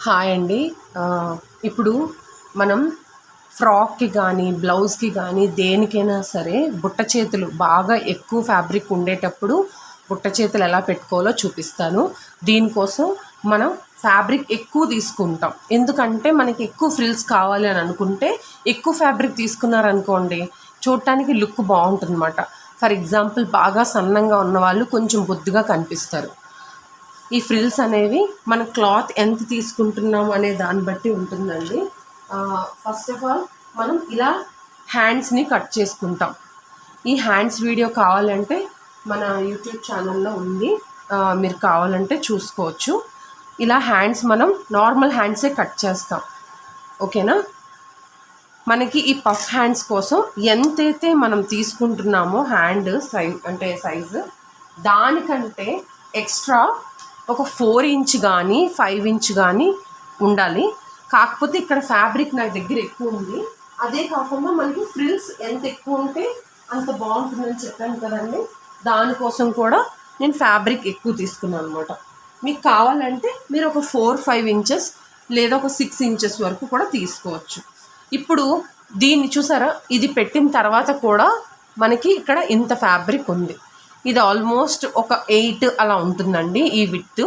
Hi అండి. ఇప్పుడు మనం ఫ్రాక్కి కానీ బ్లౌజ్కి కానీ దేనికైనా సరే బుట్ట చేతులు బాగా ఎక్కువ ఫ్యాబ్రిక్ ఉండేటప్పుడు బుట్ట చేతులు ఎలా పెట్టుకోవాలో చూపిస్తాను. దీనికోసం మనం ఫ్యాబ్రిక్ ఎక్కువ తీసుకుంటాం, ఎందుకంటే మనకి ఎక్కువ ఫ్రిల్స్ కావాలి అని అనుకుంటే ఎక్కువ ఫ్యాబ్రిక్ తీసుకున్నారనుకోండి చూడటానికి లుక్ బాగుంటుంది అన్నమాట. ఫర్ ఎగ్జాంపుల్ బాగా సన్నంగా ఉన్నవాళ్ళు కొంచెం బొద్దుగా కనిపిస్తారు. ఈ ఫ్రిల్స్ అనేవి మన క్లాత్ ఎంత తీసుకుంటున్నాము అనే దాన్ని బట్టి ఉంటుందండి. ఫస్ట్ ఆఫ్ ఆల్ మనం ఇలా హ్యాండ్స్ని కట్ చేసుకుంటాం. ఈ హ్యాండ్స్ వీడియో కావాలంటే మన యూట్యూబ్ ఛానల్లో ఉంది, మీరు కావాలంటే చూసుకోవచ్చు. ఇలా హ్యాండ్స్ మనం నార్మల్ హ్యాండ్సే కట్ చేస్తాం, ఓకేనా. మనకి ఈ పఫ్ హ్యాండ్స్ కోసం ఎంతైతే మనం తీసుకుంటున్నామో హ్యాండ్ సైజు దానికంటే ఎక్స్ట్రా ఒక 4 ఇంచ్ కానీ 5 ఇంచ్ కానీ ఉండాలి. కాకపోతే ఇక్కడ ఫ్యాబ్రిక్ నా దగ్గర ఎక్కువ ఉంది, అదే కాకుండా మనకి ఫ్రిల్స్ ఎంత ఎక్కువ ఉంటే అంత బాగుంటుందని చెప్పాను కదండి. దానికోసం కూడా నేను ఫ్యాబ్రిక్ ఎక్కువ తీసుకున్నాను అనమాట. మీకు కావాలంటే మీరు ఒక 4-5 ఇంచెస్ లేదా ఒక 6 ఇంచెస్ వరకు కూడా తీసుకోవచ్చు. ఇప్పుడు దీన్ని చూసారా, ఇది పెట్టిన తర్వాత కూడా మనకి ఇక్కడ ఇంత ఫ్యాబ్రిక్ ఉంది. ఇది ఆల్మోస్ట్ ఒక 8 అలా ఉంటుందండి ఈ విడ్త్.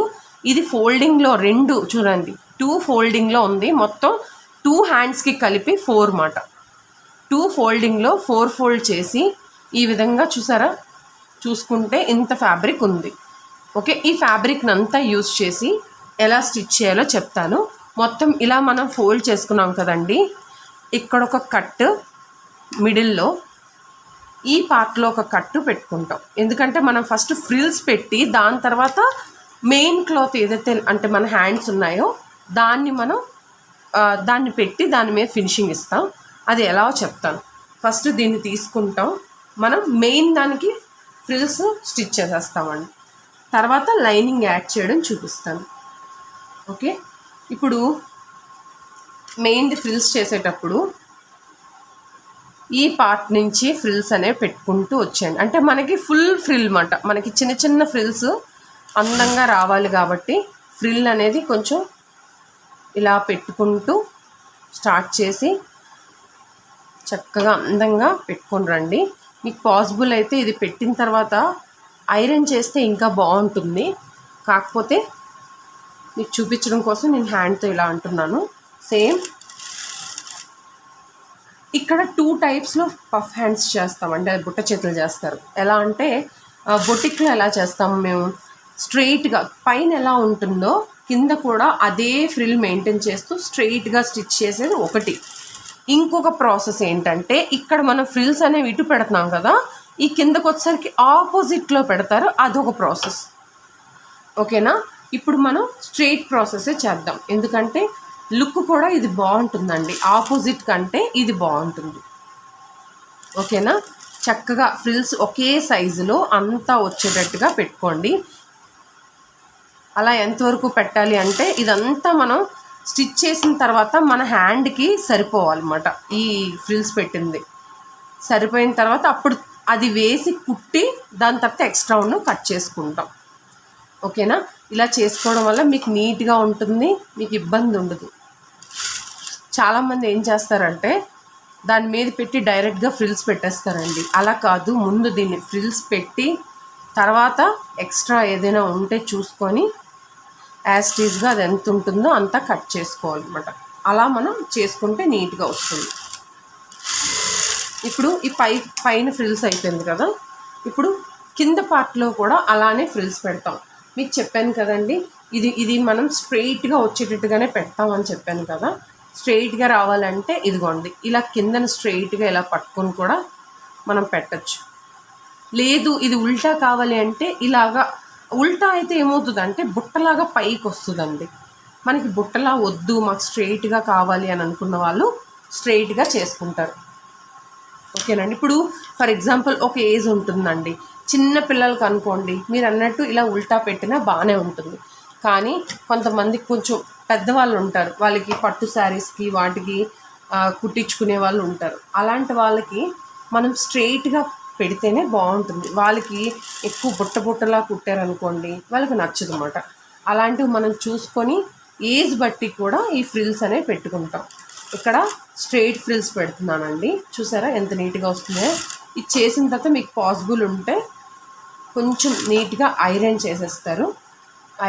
ఇది ఫోల్డింగ్లో 2 చూడండి, 2 ఫోల్డింగ్లో ఉంది. మొత్తం 2 హ్యాండ్స్కి కలిపి 4 మాట. 2 ఫోల్డింగ్లో 4 ఫోల్డ్ చేసి ఈ విధంగా చూసారా, చూసుకుంటే ఇంత ఫ్యాబ్రిక్ ఉంది. ఓకే, ఈ ఫ్యాబ్రిక్ని అంతా యూజ్ చేసి ఎలా స్టిచ్ చేయాలో చెప్తాను. మొత్తం ఇలా మనం ఫోల్డ్ చేసుకున్నాం కదండి, ఇక్కడ ఒక కట్, మిడిల్లో ఈ పార్ట్లో ఒక కట్టు పెట్టుకుంటాం. ఎందుకంటే మనం ఫస్ట్ ఫ్రిల్స్ పెట్టి దాని తర్వాత మెయిన్ క్లాత్ ఏదైతే అంటే మన హ్యాండ్స్ ఉన్నాయో దాన్ని పెట్టి దాని మీద ఫినిషింగ్ ఇస్తాం. అది ఎలా చెప్తాను. ఫస్ట్ దీన్ని తీసుకుంటాం, మనం మెయిన్ దానికి ఫ్రిల్స్ స్టిచ్ చేసేస్తామండి. తర్వాత లైనింగ్ యాడ్ చేయడం చూపిస్తాను. ఓకే, ఇప్పుడు మెయిన్ది ఫ్రిల్స్ చేసేటప్పుడు ఈ పార్ట్ నుంచి ఫ్రిల్స్ అనేవి పెట్టుకుంటూ వచ్చేయండి. అంటే మనకి ఫుల్ ఫ్రిల్ అన్నమాట. మనకి చిన్న చిన్న ఫ్రిల్స్ అందంగా రావాలి కాబట్టి ఫ్రిల్ అనేది కొంచెం ఇలా పెట్టుకుంటూ స్టార్ట్ చేసి చక్కగా అందంగా పెట్టుకొని రండి. మీకు పాసిబుల్ అయితే ఇది పెట్టిన తర్వాత ఐరన్ చేస్తే ఇంకా బాగుంటుంది. కాకపోతే మీకు చూపించడం కోసం నేను హ్యాండ్తో ఇలా అంటున్నాను. సేమ్ ఇక్కడ 2 టైప్స్లో పఫ్ హ్యాండ్స్ చేస్తామండి, అది బుట్ట చేతులు చేస్తారు. ఎలా అంటే బొటిక్లో ఎలా చేస్తాము మేము, స్ట్రెయిట్గా పైన ఎలా ఉంటుందో కింద కూడా అదే ఫ్రిల్ మెయింటైన్ చేస్తూ స్ట్రెయిట్గా స్టిచ్ చేసేది ఒకటి. ఇంకొక ప్రాసెస్ ఏంటంటే ఇక్కడ మనం ఫ్రిల్స్ అనేవి ఇటు పెడుతున్నాం కదా, ఈ కిందకు వచ్చేసరికి ఆపోజిట్లో పెడతారు, అదొక ప్రాసెస్. ఓకేనా, ఇప్పుడు మనం స్ట్రెయిట్ ప్రాసెసే చేద్దాం, ఎందుకంటే లుక్ కూడా ఇది బాగుంటుందండి. ఆపోజిట్ కంటే ఇది బాగుంటుంది. ఓకేనా, చక్కగా ఫ్రిల్స్ ఒకే సైజులో అంతా వచ్చేటట్టుగా పెట్టుకోండి. అలా ఎంతవరకు పెట్టాలి అంటే ఇదంతా మనం స్టిచ్ చేసిన తర్వాత మన హ్యాండ్కి సరిపోవాలన్నమాట. ఈ ఫ్రిల్స్ పెట్టింది సరిపోయిన తర్వాత అప్పుడు అది వేసి కుట్టి దాని తర్వాత ఎక్స్ట్రా ఉన్న కట్ చేసుకుంటాం. ఓకేనా, ఇలా చేసుకోవడం వల్ల మీకు నీట్గా ఉంటుంది, మీకు ఇబ్బంది ఉండదు. చాలామంది ఏం చేస్తారంటే దాని మీద పెట్టి డైరెక్ట్గా ఫ్రిల్స్ పెట్టేస్తారండి. అలా కాదు, ముందు దీన్ని ఫ్రిల్స్ పెట్టి తర్వాత ఎక్స్ట్రా ఏదైనా ఉంటే చూసుకొని యాజ్ టీజ్గా అది ఎంత ఉంటుందో అంతా కట్ చేసుకోవాలన్నమాట. అలా మనం చేసుకుంటే నీట్గా వస్తుంది. ఇప్పుడు ఈ పైన ఫ్రిల్స్ అయిపోయింది కదా, ఇప్పుడు కింద పార్ట్లో కూడా అలానే ఫ్రిల్స్ పెడతాం. మీకు చెప్పాను కదండి, ఇది మనం స్ట్రెయిట్గా వచ్చేటట్టుగానే పెడతామని చెప్పాను కదా. స్ట్రెయిట్గా రావాలంటే ఇదిగోండి ఇలా కిందన స్ట్రెయిట్గా ఇలా పట్టుకొని కూడా మనం పెట్టచ్చు. లేదు ఇది ఉల్టా కావాలి అంటే ఇలాగా, ఉల్టా అయితే ఏమవుతుందంటే బుట్టలాగా పైకి వస్తుందండి. మనకి బుట్టలా వద్దు, మాకు స్ట్రెయిట్గా కావాలి అని అనుకున్న వాళ్ళు స్ట్రెయిట్గా చేసుకుంటారు. ఓకేనండి, ఇప్పుడు ఫర్ ఎగ్జాంపుల్ ఒక ఏజ్ ఉంటుందండి, చిన్న పిల్లలకి అనుకోండి మీరు అన్నట్టు ఇలా ఉల్టా పెట్టినా బాగానే ఉంటుంది. కానీ కొంతమందికి కొంచెం పెద్దవాళ్ళు ఉంటారు, వాళ్ళకి పట్టు శారీస్కి వాటికి కుట్టించుకునే వాళ్ళు ఉంటారు. అలాంటి వాళ్ళకి మనం స్ట్రెయిట్గా పెడితేనే బాగుంటుంది. వాళ్ళకి ఎక్కువ బుట్టలా కుట్టారనుకోండి వాళ్ళకి నచ్చదు అన్నమాట. అలాంటివి మనం చూసుకొని ఏజ్ బట్టి కూడా ఈ ఫ్రిల్స్ అనేవి పెట్టుకుంటాం. ఇక్కడ స్ట్రెయిట్ ఫ్రిల్స్ పెడుతున్నానండి, చూసారా ఎంత నీట్గా వస్తుందో. ఇది చేసిన తర్వాత మీకు పాసిబుల్ ఉంటే కొంచెం నీట్గా ఐరన్ చేసేస్తారు.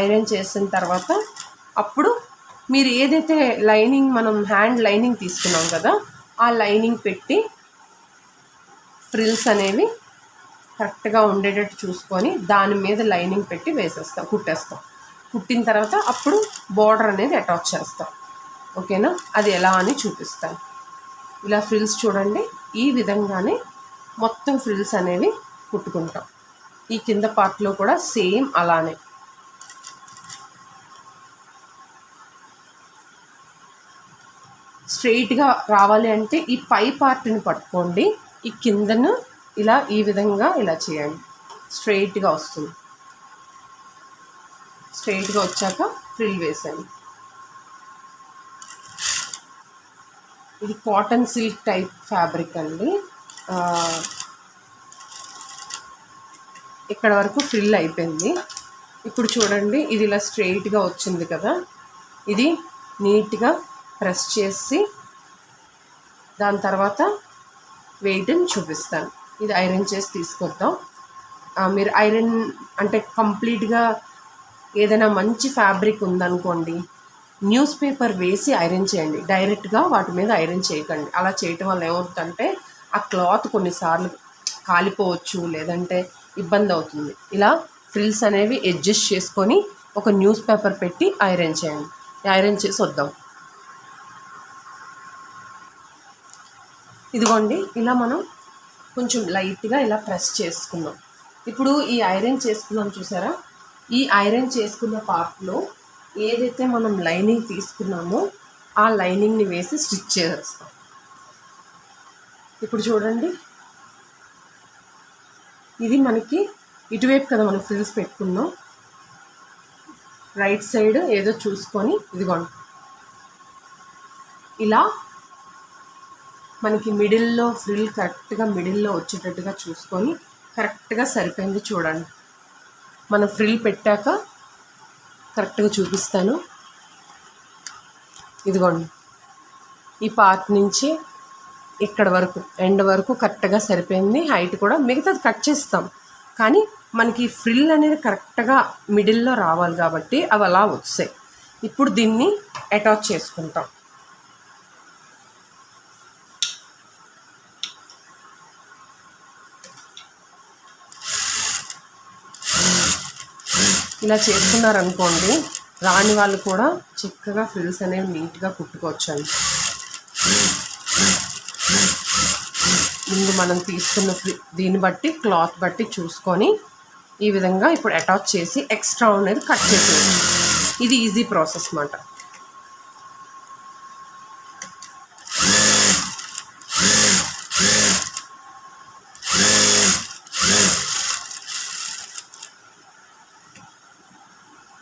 ఐరన్ చేసిన తర్వాత అప్పుడు మీరు ఏదైతే లైనింగ్ మనం హ్యాండ్ లైనింగ్ తీసుకున్నాం కదా, ఆ లైనింగ్ పెట్టి ఫ్రిల్స్ అనేవి కరెక్ట్గా ఉండేటట్టు చూసుకొని దాని మీద లైనింగ్ పెట్టి వేసేస్తాం, కుట్టేస్తాం. కుట్టిన తర్వాత అప్పుడు బార్డర్ అనేది అటాచ్ చేస్తాం. ఓకేనా, అది ఎలా అని చూపిస్తాను. ఇలా ఫ్రిల్స్ చూడండి, ఈ విధంగానే మొత్తం ఫ్రిల్స్ అనేవి కుట్టుకుంటాం. ఈ కింద పార్ట్లో కూడా సేమ్ అలానే. స్ట్రెయిట్గా రావాలి అంటే ఈ పై పార్ట్ని పట్టుకోండి, ఈ కిందను ఇలా ఈ విధంగా ఇలా చేయండి, స్ట్రెయిట్గా వస్తుంది. స్ట్రెయిట్గా వచ్చాక ఫ్రిల్ వేసాను. ఇది కాటన్ సిల్క్ టైప్ ఫ్యాబ్రిక్ అండి. ఇక్కడ వరకు ఫ్రిల్ అయిపోయింది. ఇప్పుడు చూడండి, ఇది ఇలా స్ట్రెయిట్గా వచ్చింది కదా, ఇది నీట్గా ప్రెస్ చేసి దాని తర్వాత వెయిట్ని చూపిస్తాను. ఇది ఐరన్ చేసి తీసుకొద్దాం. మీరు ఐరన్ అంటే కంప్లీట్గా ఏదైనా మంచి ఫ్యాబ్రిక్ ఉందనుకోండి, న్యూస్ పేపర్ వేసి ఐరన్ చేయండి, డైరెక్ట్గా వాటి మీద ఐరన్ చేయకండి. అలా చేయటం వల్ల ఏమవుతుందంటే ఆ క్లాత్ కొన్నిసార్లు కాలిపోవచ్చు, లేదంటే ఇబ్బంది అవుతుంది. ఇలా ఫ్రిల్స్ అనేవి అడ్జస్ట్ చేసుకొని ఒక న్యూస్ పేపర్ పెట్టి ఐరన్ చేయండి. ఐరన్ చేసి వద్దాం. ఇదిగోండి, ఇలా మనం కొంచెం లైట్గా ఇలా ప్రెస్ చేసుకున్నాం. ఇప్పుడు ఈ ఐరన్ చేసుకున్నాం చూసారా, ఈ ఐరన్ చేసుకున్న పార్ట్లో ఏదైతే మనం లైనింగ్ తీసుకున్నామో ఆ లైనింగ్ని వేసి స్టిచ్ చేసేస్తాం. ఇప్పుడు చూడండి, ఇది మనకి ఇటువైపు కదా మనం ఫ్రిల్స్ పెట్టుకున్నాం, రైట్ సైడ్ ఏదో చూసుకొని ఇదిగోండి ఇలా మనకి మిడిల్లో ఫ్రిల్ కరెక్ట్గా మిడిల్లో వచ్చేటట్టుగా చూసుకొని కరెక్ట్గా సరిపోయింది. చూడండి, మనం ఫ్రిల్ పెట్టాక కరెక్ట్గా చూపిస్తాను. ఇదిగోండి, ఈ పార్ట్ నుంచి ఇక్కడ వరకు ఎండ్ వరకు కరెక్ట్గా సరిపోయింది. హైట్ కూడా మిగతాది కట్ చేస్తాం, కానీ మనకి ఫ్రిల్ అనేది కరెక్ట్గా మిడిల్లో రావాలి కాబట్టి అవి అలా వస్తాయి. ఇప్పుడు దీన్ని అటాచ్ చేసుకుంటాం. ఇలా చేసుకున్నారనుకోండి, రాని వాళ్ళు కూడా చక్కగా ఫ్రిల్స్ అనేవి నీట్గా కుట్టుకోవచ్చండి. ముందు మనం తీసుకున్న దీన్ని బట్టి క్లాత్ బట్టి చూసుకొని ఈ విధంగా ఇప్పుడు అటాచ్ చేసి ఎక్స్ట్రా అనేది కట్ చేసేది. ఇది ఈజీ ప్రాసెస్ అన్నమాట.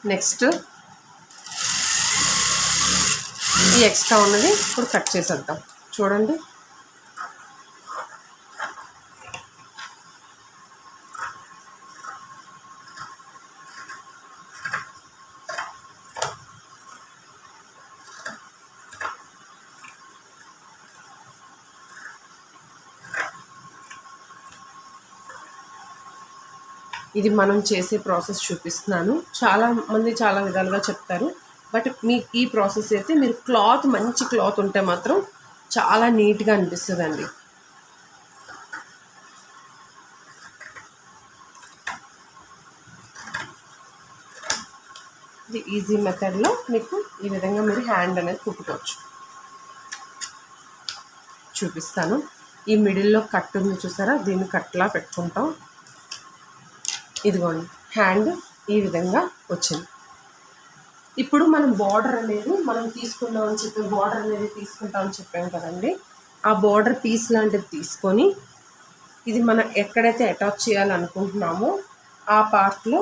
నెక్స్ట్ ఈ ఎక్స్ట్రా ఉన్నది ఇప్పుడు కట్ చేసేద్దాం. చూడండి, ఇది మనం చేసే ప్రాసెస్ చూపిస్తున్నాను. చాలామంది చాలా విధాలుగా చెప్తారు, బట్ మీ ఈ ప్రాసెస్ అయితే మీరు క్లాత్ మంచి క్లాత్ ఉంటే మాత్రం చాలా నీట్గా అనిపిస్తుందండి. ఇది ఈజీ మెథడ్లో మీకు ఈ విధంగా మీరు హ్యాండ్ అనేది కుట్టుకోవచ్చు. చూపిస్తాను. ఈ మిడిల్లో కట్ ఉంది చూసారా, దీన్ని కట్లా పెట్టుకుంటాం. ఇదిగోండి, హ్యాండ్ ఈ విధంగా వచ్చింది. ఇప్పుడు మనం బార్డర్ అనేది మనం తీసుకుందామని చెప్పి బార్డర్ అనేది తీసుకుంటామని చెప్పాం కదండి, ఆ బార్డర్ పీస్ లాంటిది తీసుకొని ఇది మనం ఎక్కడైతే అటాచ్ చేయాలనుకుంటున్నామో ఆ పార్ట్లో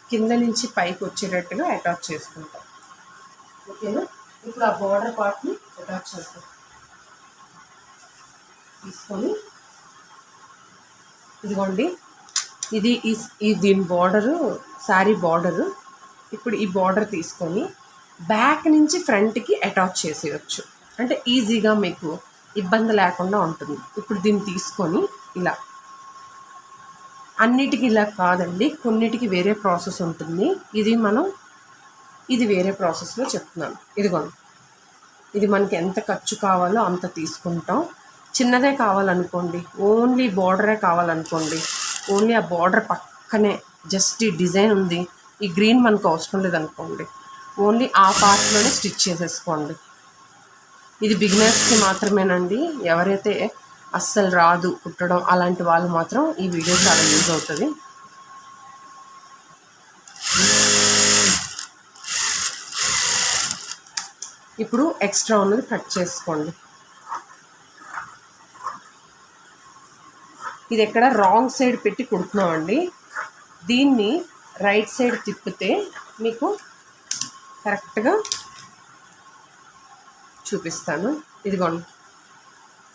కింద నుంచి పైకి వచ్చేటట్టుగా అటాచ్ చేసుకుంటాం. ఓకేనా, ఇప్పుడు ఆ బార్డర్ పార్ట్ని అటాచ్ చేస్తాం. తీసుకొని ఇదిగోండి, ఇది ఈ దీని బార్డరు శారీ బార్డరు. ఇప్పుడు ఈ బార్డర్ తీసుకొని బ్యాక్ నుంచి ఫ్రంట్కి అటాచ్ చేసేయచ్చు. అంటే ఈజీగా మీకు ఇబ్బంది లేకుండా ఉంటుంది. ఇప్పుడు దీన్ని తీసుకొని ఇలా అన్నిటికీ ఇలా కాదండి, కొన్నిటికి వేరే ప్రాసెస్ ఉంటుంది. ఇది వేరే ప్రాసెస్లో చెప్తున్నాను. ఇదిగోండి, ఇది మనకి ఎంత ఖర్చు కావాలో అంత తీసుకుంటాం. చిన్నదే కావాలనుకోండి, ఓన్లీ బార్డరే కావాలనుకోండి, ఓన్లీ ఆ బార్డర్ పక్కనే జస్ట్ ఈ డిజైన్ ఉంది, ఈ గ్రీన్ మనకు అవసరం లేదనుకోండి, ఓన్లీ ఆ పార్ట్లోనే స్టిచ్ చేసేసుకోండి. ఇది బిగినర్స్కి మాత్రమేనండి. ఎవరైతే అస్సలు రాదు కుట్టడం అలాంటి వాళ్ళు మాత్రం ఈ వీడియో చాలా యూజ్ అవుతుంది. ఇప్పుడు ఎక్స్ట్రా ఉన్నది కట్ చేసుకోండి. ఇది ఎక్కడ రాంగ్ సైడ్ పెట్టి కుడుతున్నామండి. దీన్ని రైట్ సైడ్ తిప్పితే మీకు కరెక్ట్గా చూపిస్తాను. ఇదిగోండి,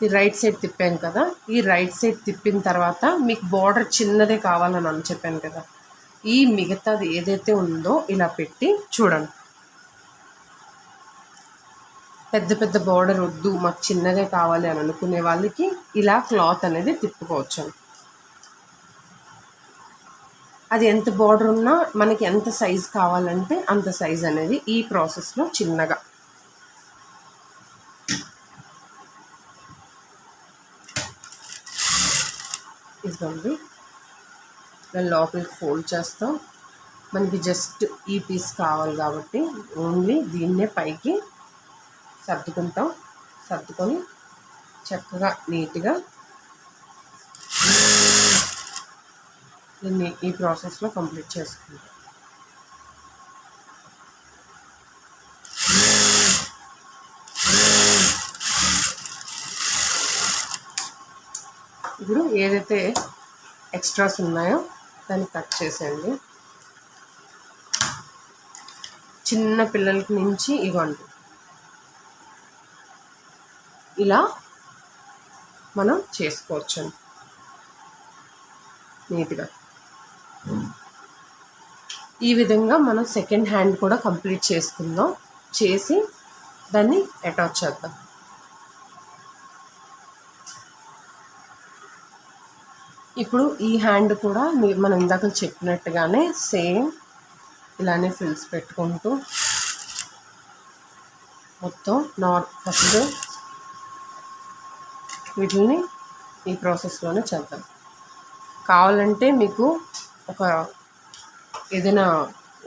ఈ రైట్ సైడ్ తిప్పాను కదా, ఈ రైట్ సైడ్ తిప్పిన తర్వాత మీకు బార్డర్ చిన్నదే కావాలని అని చెప్పాను కదా, ఈ మిగతాది ఏదైతే ఉందో ఇలా పెట్టి చూడండి. పెద్ద పెద్ద బార్డర్ వద్దు, మాకు చిన్నదే కావాలి అని అనుకునే వాళ్ళకి ఇలా క్లాత్ అనేది తిప్పుకోవచ్చు. అది ఎంత బార్డర్ ఉన్నా మనకి ఎంత సైజ్ కావాలంటే అంత సైజ్ అనేది ఈ ప్రాసెస్లో చిన్నగా ఇదిగోండి లోపలికి ఫోల్డ్ చేస్తాం. మనకి జస్ట్ ఈ పీస్ కావాలి కాబట్టి ఓన్లీ దీన్నే పైకి సర్దుకొని చక్కగా నీట్గా దీన్ని ఈ ప్రాసెస్లో కంప్లీట్ చేసుకుంటాం. ఇప్పుడు ఏదైతే ఎక్స్ట్రాస్ ఉన్నాయో దాన్ని కట్ చేసేయండి. చిన్న పిల్లలకి నుంచి ఇవ్వండి, ఇలా మనం చేసుకోవచ్చు నీట్గా. ఈ విధంగా మనం సెకండ్ హ్యాండ్ కూడా కంప్లీట్ చేసుకుందాం. చేసి దాన్ని అటాచ్ చేద్దాం. ఇప్పుడు ఈ హ్యాండ్ కూడా మనం ఇందాక చెప్పినట్టుగానే సేమ్ ఇలానే ఫ్రిల్స్ పెట్టుకుంటూ మొత్తం ఫస్ట్ వీటిని ఈ ప్రాసెస్లోనే చేద్దాం. కావాలంటే మీకు ఒక ఏదైనా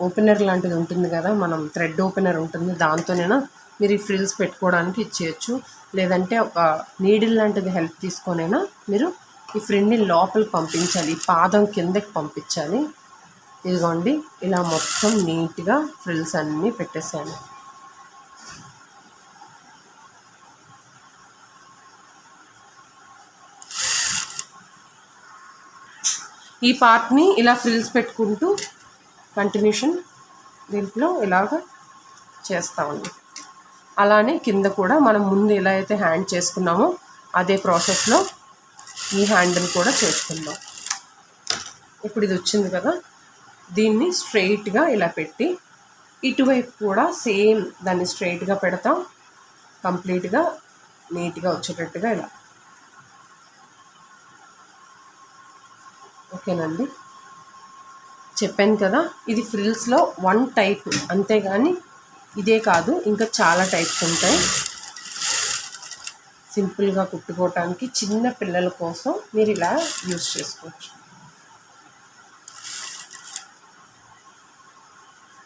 ఓపెనర్ లాంటిది ఉంటుంది కదా, మనం థ్రెడ్ ఓపెనర్ ఉంటుంది, దాంతోనైనా మీరు ఈ ఫ్రిల్స్ పెట్టుకోవడానికి ఇచ్చేయచ్చు. లేదంటే ఒక నీడిల్ లాంటిది హెల్ప్ తీసుకొనైనా మీరు ఈ ఫ్రిల్ని లోపలికి పంపించాలి, ఈ పాదం కిందకి పంపించాలి. ఇదిగోండి, ఇలా మొత్తం నీట్గా ఫ్రిల్స్ అన్నీ పెట్టేసాను. ఈ పార్ట్ని ఇలా ఫ్రిల్స్ పెట్టుకుంటూ కంటిన్యూషన్ దీంట్లో ఇలాగ చేస్తామండి. అలానే కింద కూడా మనం ముందు ఎలా అయితే హ్యాండ్ చేసుకున్నామో అదే ప్రాసెస్లో ఈ హ్యాండ్ని కూడా చేసుకుందాం. ఇప్పుడు ఇది వచ్చింది కదా, దీన్ని స్ట్రైట్గా ఇలా పెట్టి ఇటువైపు కూడా సేమ్ దాన్ని స్ట్రైట్గా పెడతాం. కంప్లీట్గా నీట్గా వచ్చేటట్టుగా ఇలా. ఓకేనండి, చెప్పాను కదా, ఇది ఫ్రిల్స్లో వన్ టైప్, అంతేగాని ఇదే కాదు, ఇంకా చాలా టైప్స్ ఉంటాయి. సింపుల్గా కుట్టుకోవటానికి చిన్న పిల్లల కోసం మీరు ఇలా యూజ్ చేసుకోవచ్చు.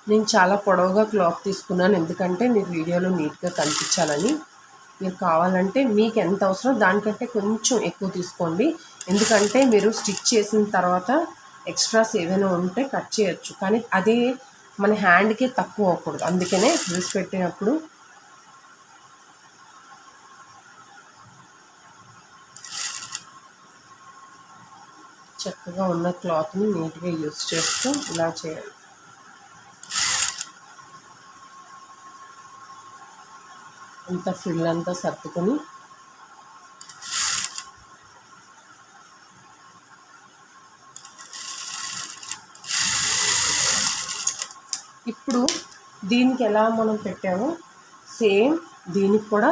నేను చాలా పొడవుగా క్లాత్ తీసుకున్నాను, ఎందుకంటే మీరు వీడియోలో నీట్గా కనిపించాలని. మీరు కావాలంటే మీకు ఎంత అవసరం దానికంటే కొంచెం ఎక్కువ తీసుకోండి, ఎందుకంటే మీరు స్టిచ్ చేసిన తర్వాత ఎక్స్ట్రాస్ ఏవైనా ఉంటే కట్ చేయొచ్చు, కానీ అదే మన హ్యాండ్కి తక్కువ అవ్వకూడదు. అందుకనే ఫ్రిల్స్ పెట్టినప్పుడు చక్కగా ఉన్న క్లాత్ని నీట్గా యూజ్ చేస్తూ ఇలా చేయాలి. అంత ఫ్రిల్ అంతా సర్దుకొని ఇప్పుడు దీనికి ఎలా మనం పెట్టామో సేమ్ దీనికి కూడా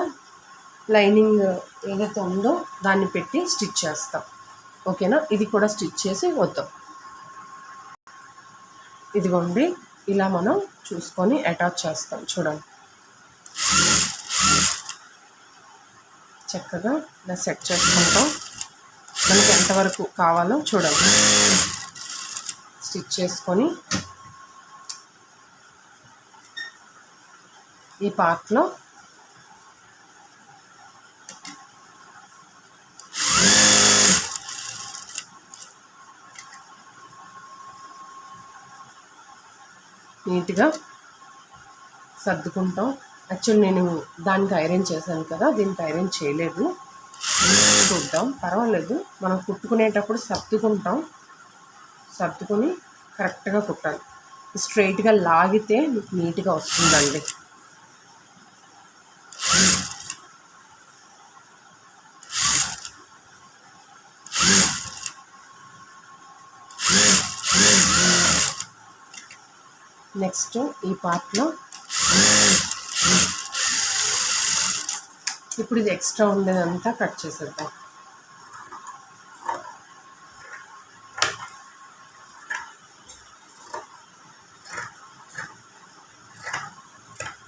లైనింగ్ ఏదైతే ఉందో దాన్ని పెట్టి స్టిచ్ చేస్తాం. ఓకేనా, ఇది కూడా స్టిచ్ చేసి వద్దాం. ఇదిగోండి, ఇలా మనం చూసుకొని అటాచ్ చేస్తాం. చూడండి, చక్కగా ఇలా సెట్ చేసుకుంటాం. మనకి ఎంతవరకు కావాలో చూడండి, స్టిచ్ చేసుకొని ఈ పార్ట్లో నీట్గా సర్దుకుంటాం. యాక్చువల్లీ నేను దానికి ఐరన్ చేశాను కదా, దీనికి ఐరన్ చేయలేదు. చూద్దాం, పర్వాలేదు. మనం కుట్టుకునేటప్పుడు సర్దుకొని కరెక్ట్గా కుట్టాలి. స్ట్రైట్గా లాగితే మీకు నీట్గా వస్తుందండి. నెక్స్ట్ ఈ పార్ట్లో ఇప్పుడు ఇది ఎక్స్ట్రా ఉండేదంతా కట్ చేసేద్దాం.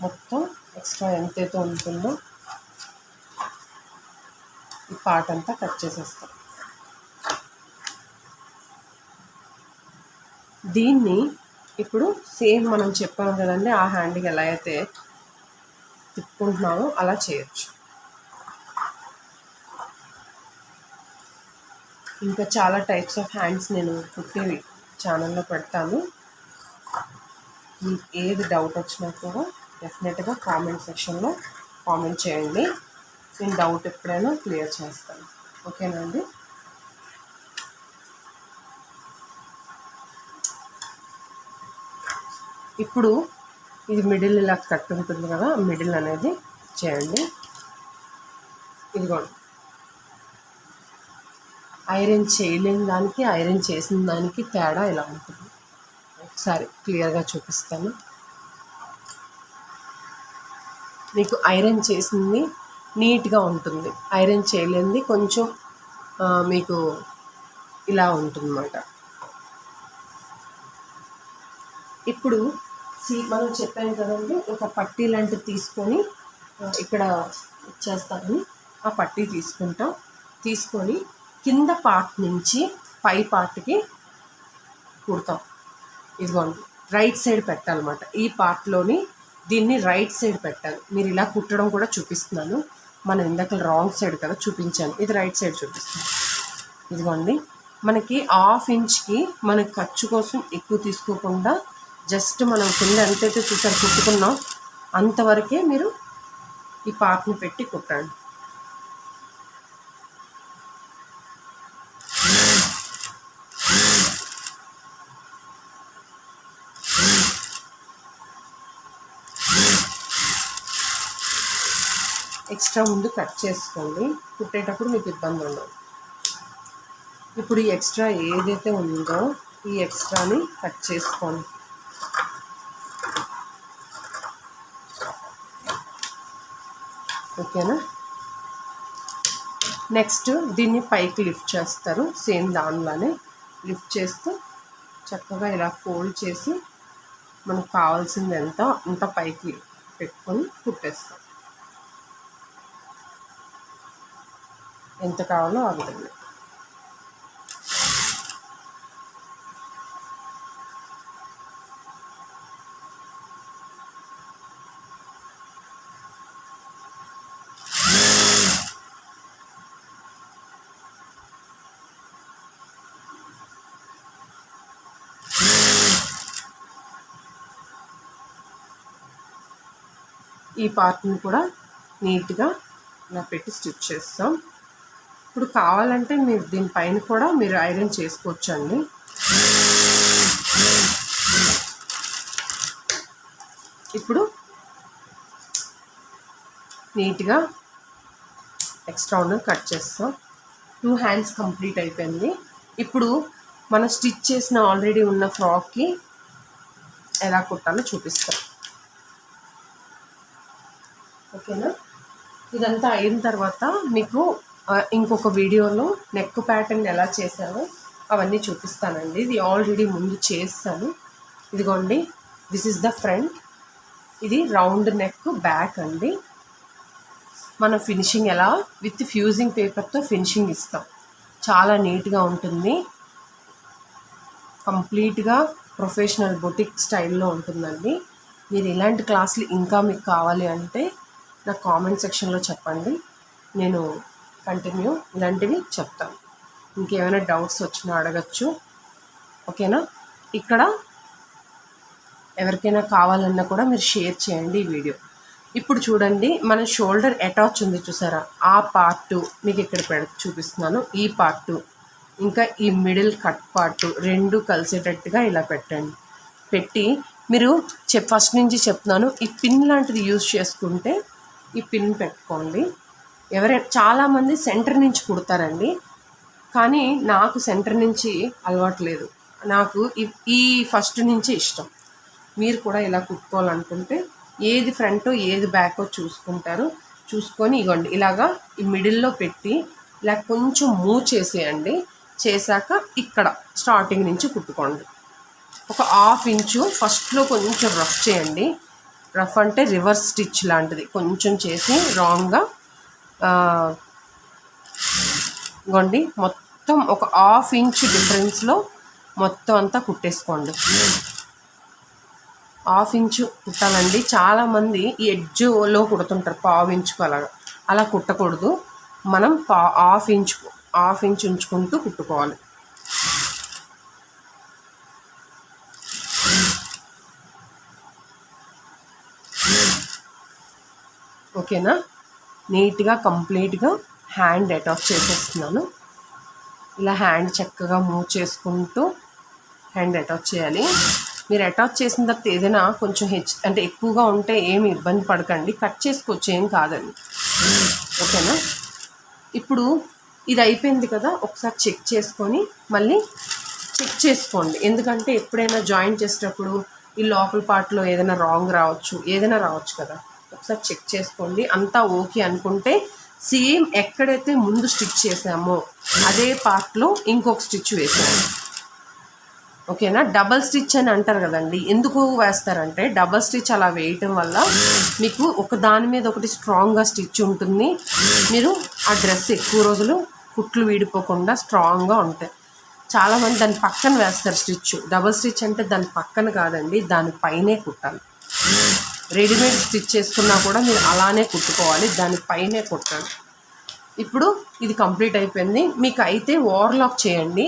మొత్తం ఎక్స్ట్రా ఎంతైతే ఉంటుందో ఈ పార్ట్ అంతా కట్ చేసేస్తాం. దీన్ని ఇప్పుడు సేమ్ మనం చెప్పాము కదండి, ఆ హ్యాండ్కి ఎలా అయితే తిప్పుకుంటున్నామో అలా చేయొచ్చు. ఇంకా చాలా టైప్స్ ఆఫ్ హ్యాండ్స్ నేను కుట్టేవి ఛానల్లో పెడతాను. మీకు ఏది డౌట్ వచ్చినా కూడా డెఫినెట్గా కామెంట్ సెక్షన్లో కామెంట్ చేయండి. నేను డౌట్ ఎప్పుడైనా క్లియర్ చేస్తాను. ఓకేనండి. ఇప్పుడు ఇది మిడిల్ ఇలా కట్ ఉంటుంది కదా, మిడిల్ అనేది చేయండి. ఇదిగోండి, ఐరన్ చేయలేని దానికి ఐరన్ చేసిన దానికి తేడా ఇలా ఉంటుంది. ఒకసారి క్లియర్గా చూపిస్తాను. మీకు ఐరన్ చేసింది నీట్గా ఉంటుంది, ఐరన్ చేయలేనిది కొంచెం మీకు ఇలా ఉంటుందన్నమాట. ఇప్పుడు మనం చెప్పాను కదండి, ఒక పట్టీ లాంటిది తీసుకొని ఇక్కడ ఇచ్చేస్తామని ఆ పట్టీ తీసుకొని కింద పార్ట్ నుంచి పై పార్ట్కి కుడతాం. ఇదిగోండి, రైట్ సైడ్ పెట్టాలన్నమాట. ఈ పార్ట్లోని దీన్ని రైట్ సైడ్ పెట్టాలి. మీరు ఇలా కుట్టడం కూడా చూపిస్తున్నాను. మనం ఇందాక రాంగ్ సైడ్ కదా చూపించాను, ఇది రైట్ సైడ్ చూపిస్తాను. ఇదిగోండి, మనకి 1/2 ఇంచ్కి మనకి ఖర్చు కోసం ఎక్కువ తీసుకోకుండా జస్ట్ మనం కింద ఎంతైతే చూసారు కుట్టుకున్నాం అంతవరకే మీరు ఈ పార్ట్ని పెట్టి కుట్టండి. ఎక్స్ట్రా ముందు కట్ చేసుకోండి, కుట్టేటప్పుడు మీకు ఇబ్బంది ఉండదు. ఇప్పుడు ఈ ఎక్స్ట్రా ఏదైతే ఉందో ఈ ఎక్స్ట్రాని కట్ చేసుకోండి. ఓకేనా. నెక్స్ట్ దీన్ని పైకి లిఫ్ట్ చేస్తారు. సేమ్ దానిలానే లిఫ్ట్ చేస్తూ చక్కగా ఇలా ఫోల్డ్ చేసి మనకు కావాల్సింది అంత పైకి పెట్టుకొని కుట్టేస్తాం. ఎంత కావాలో ఆ విధంగా. ఈ పార్ట్ని కూడా నీట్గా ఇలా పెట్టి స్టిచ్ చేస్తాం. ఇప్పుడు కావాలంటే మీరు దీనిపైన కూడా మీరు ఐరన్ చేసుకోవచ్చండి. ఇప్పుడు నీట్గా ఎక్స్ట్రా ఉన్నది కట్ చేస్తాం. 2 హ్యాండ్స్ కంప్లీట్ అయిపోయింది. ఇప్పుడు మనం స్టిచ్ చేసిన ఆల్రెడీ ఉన్న ఫ్రాక్కి ఎలా కుట్టాలో చూపిస్తాం. ఓకేనా. ఇదంతా అయిన తర్వాత మీకు ఇంకొక వీడియోలో నెక్ ప్యాటర్న్ ఎలా చేశానో అవన్నీ చూపిస్తానండి. ఇది ఆల్రెడీ ముందు చేస్తాను. ఇదిగోండి, దిస్ ఇస్ ద ఫ్రంట్, ఇది రౌండ్ నెక్ బ్యాక్ అండి. మన ఫినిషింగ్ ఎలా విత్ ఫ్యూజింగ్ పేపర్తో ఫినిషింగ్ ఇస్తాం, చాలా నీట్గా ఉంటుంది. కంప్లీట్గా ప్రొఫెషనల్ బొటిక్ స్టైల్లో ఉంటుందండి. మీరు ఇలాంటి క్లాసులు ఇంకా మీకు కావాలి అంటే నాకు కామెంట్ సెక్షన్లో చెప్పండి, నేను కంటిన్యూ ఇలాంటివి చెప్తాను. ఇంకేమైనా డౌట్స్ వచ్చినా అడగచ్చు. ఓకేనా. ఇక్కడ ఎవరికైనా కావాలన్నా కూడా మీరు షేర్ చేయండి ఈ వీడియో. ఇప్పుడు చూడండి, మన షోల్డర్ అటాచ్ ఉంది చూసారా, ఆ పార్ట్ మీకు ఇక్కడ చూపిస్తున్నాను. ఈ పార్ట్ ఇంకా ఈ మిడిల్ కట్ పార్ట్ రెండు కలిసేటట్టుగా ఇలా పెట్టండి. పెట్టి మీరు ఫస్ట్ నుంచి చెప్తున్నాను, ఈ పిన్ లాంటిది యూజ్ చేసుకుంటే ఈ పిన్ పెట్టుకోండి. చాలామంది సెంటర్ నుంచి కుడతారండి, కానీ నాకు సెంటర్ నుంచి అలవాటు లేదు, నాకు ఈ ఫస్ట్ నుంచి ఇష్టం. మీరు కూడా ఇలా కుట్టుకోవాలనుకుంటే ఏది ఫ్రంట్ ఏది బ్యాకో చూసుకొని ఇగోండి ఇలాగా ఈ మిడిల్లో పెట్టి ఇలా కొంచెం మూవ్ చేసేయండి. చేశాక ఇక్కడ స్టార్టింగ్ నుంచి కుట్టుకోండి. ఒక 1/2 ఇంచు ఫస్ట్లో కొంచెం రఫ్ చేయండి. రఫ్ అంటే రివర్స్ స్టిచ్ లాంటిది కొంచెం చేసి రాంగ్గా ఇగోండి మొత్తం ఒక 1/2 ఇంచు డిఫరెన్స్లో మొత్తం అంతా కుట్టేసుకోండి. 1/2 ఇంచు కుట్టాలండి. చాలామంది ఈ ఎడ్జ్లో కుడుతుంటారు 1/2 ఇంచుకు, అలా కుట్టకూడదు. మనం 1/2 ఇంచు ఉంచుకుంటూ కుట్టుకోవాలి. ఓకేనా. నీట్గా కంప్లీట్గా హ్యాండ్ అటాచ్ చేసేస్తున్నాను. ఇలా హ్యాండ్ చక్కగా మూవ్ చేసుకుంటూ హ్యాండ్ అటాచ్ చేయాలి. మీరు అటాచ్ చేసిన తర్వాత ఏదైనా కొంచెం అంటే ఎక్కువగా ఉంటే ఏమి ఇబ్బంది పడకండి, కట్ చేసుకోవచ్చు, ఏం కాదండి. ఓకేనా. ఇప్పుడు ఇది అయిపోయింది కదా, ఒకసారి చెక్ చేసుకొని మళ్ళీ చెక్ చేసుకోండి. ఎందుకంటే ఎప్పుడైనా జాయిన్ చేసేటప్పుడు ఈ లోపల పార్ట్లో ఏదైనా రాంగ్ రావచ్చు, ఏదైనా రావచ్చు కదా. ఒకసారి చెక్ చేసుకోండి. అంతా ఓకే అనుకుంటే సేమ్ ఎక్కడైతే ముందు స్టిచ్ చేసామో అదే పార్ట్లో ఇంకొక స్టిచ్ వేసాము. ఓకేనా. డబల్ స్టిచ్ అని అంటారు కదండి, ఎందుకు వేస్తారంటే డబల్ స్టిచ్ అలా వేయటం వల్ల మీకు ఒక దాని మీద ఒకటి స్ట్రాంగ్గా స్టిచ్ ఉంటుంది. మీరు ఆ డ్రెస్ ఎక్కువ రోజులు కుట్లు వీడిపోకుండా స్ట్రాంగ్గా ఉంటాయి. చాలామంది దాని పక్కన వేస్తారు స్టిచ్. డబల్ స్టిచ్ అంటే దాని పక్కన కాదండి, దానిపైనే కుట్టాలి. రెడీమేడ్ స్టిచ్ చేసుకున్నా కూడా మీరు అలానే కుట్టుకోవాలి, దానిపైనే కుట్టాలి. ఇప్పుడు ఇది కంప్లీట్ అయిపోయింది. మీకు అయితే ఓవర్లాక్ చేయండి.